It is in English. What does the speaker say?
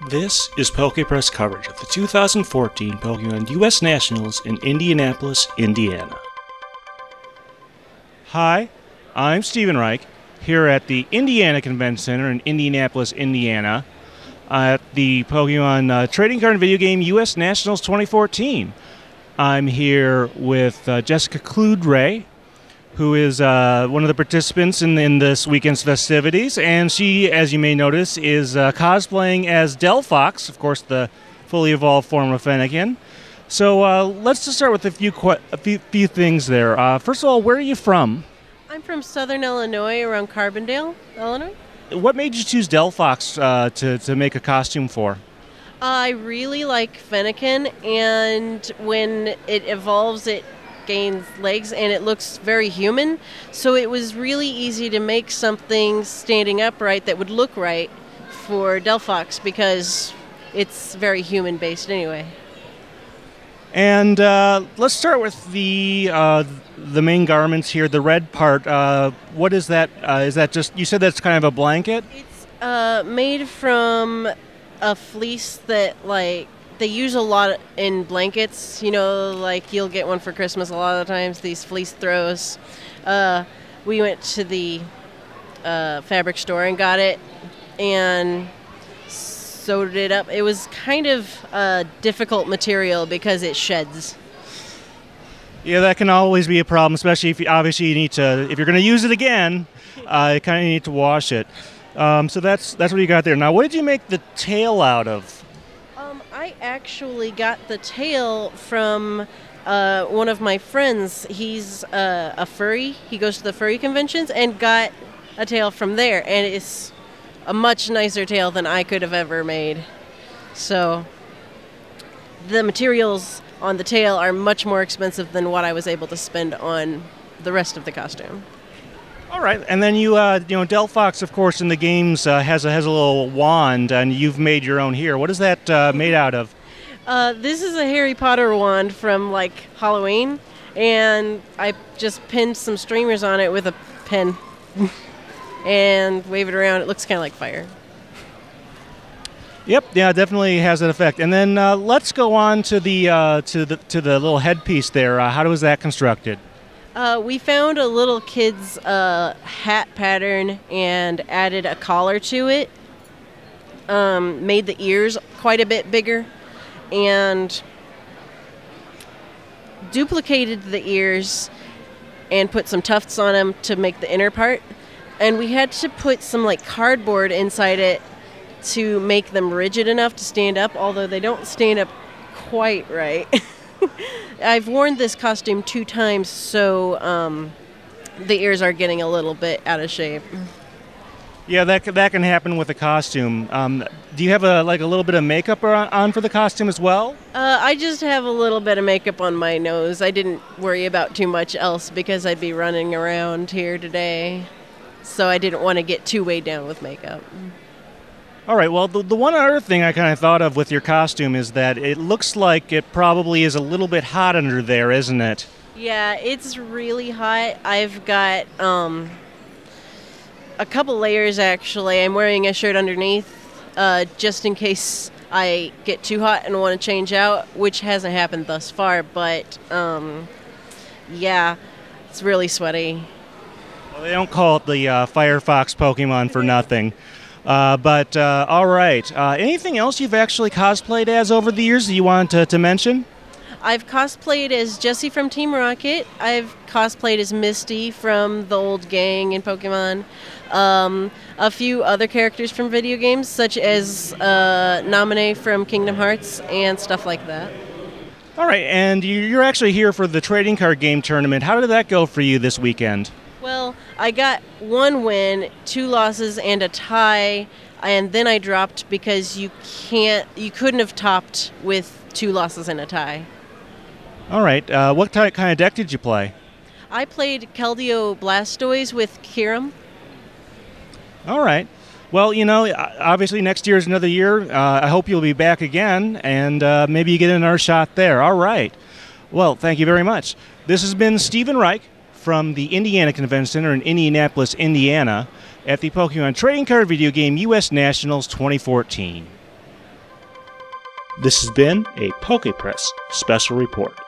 This is PokePress coverage of the 2014 Pokemon US Nationals in Indianapolis, Indiana. Hi, I'm Stephen Reich, here at the Indiana Convention Center in Indianapolis, Indiana, at the Pokemon Trading Card and Video Game US Nationals 2014. I'm here with Jessica Clude-Ray, who is one of the participants in this weekend's festivities, and she, as you may notice, is cosplaying as Delphox, of course, the fully evolved form of Fennekin. So let's just start with a few things there. First of all, where are you from? I'm from Southern Illinois, around Carbondale, Illinois. What made you choose Delphox to make a costume for? I really like Fennekin, and when it evolves, it gains legs and it looks very human, so it was really easy to make something standing upright that would look right for Delphox because it's very human based anyway. And let's start with the main garments here, the red part. What is that? Is that just, you said that's kind of a blanket? It's made from a fleece that they use a lot in blankets, you know, like you'll get one for Christmas a lot of the times, these fleece throws. We went to the fabric store and got it and sewed it up. It was kind of a difficult material because it sheds. Yeah, that can always be a problem, especially if obviously you need to, if you're going to use it again, you kind of need to wash it. So that's what you got there. Now, what did you make the tail out of? I actually got the tail from one of my friends. He's a furry. He goes to the furry conventions and got a tail from there. And it's a much nicer tail than I could have ever made. So the materials on the tail are much more expensive than what I was able to spend on the rest of the costume. All right, and then you know, Delphox, of course, in the games has a little wand, and you've made your own here. What is that made out of? This is a Harry Potter wand from Halloween, and I just pinned some streamers on it with a pen and wave it around. It looks kind of like fire. Yep, yeah, it definitely has that effect. And then let's go on to the little headpiece there. How was that constructed? We found a little kid's hat pattern and added a collar to it. Made the ears quite a bit bigger and duplicated the ears and put some tufts on them to make the inner part. And we had to put some cardboard inside it to make them rigid enough to stand up, although they don't stand up quite right. I've worn this costume 2 times, so the ears are getting a little bit out of shape. Yeah, that can happen with a costume. Do you have a little bit of makeup on for the costume as well? I just have a little bit of makeup on my nose. I didn't worry about too much else because I'd be running around here today, so I didn't want to get too weighed down with makeup. All right, well, the one other thing I kind of thought of with your costume is that it looks like it probably is a little bit hot under there, isn't it? Yeah, it's really hot. I've got a couple layers, actually. I'm wearing a shirt underneath just in case I get too hot and want to change out, which hasn't happened thus far, but yeah, it's really sweaty. Well, they don't call it the Firefox Pokemon for nothing. But all right. Anything else you've actually cosplayed as over the years that you want to mention? I've cosplayed as Jessie from Team Rocket. I've cosplayed as Misty from the old gang in Pokemon. A few other characters from video games, such as Naminé from Kingdom Hearts and stuff like that. All right, and you're actually here for the trading card game tournament. How did that go for you this weekend? Well, I got 1 win, 2 losses, and a tie, and then I dropped because you couldn't have topped with 2 losses and a tie. All right. What kind of deck did you play? I played Keldeo Blastoise with Kyurem. All right. Well, you know, obviously next year is another year. I hope you'll be back again, and maybe you get another shot there. All right. Well, thank you very much. This has been Stephen Reich from the Indiana Convention Center in Indianapolis, Indiana, at the Pokemon Trading Card Video Game US Nationals 2014. This has been a PokePress special report.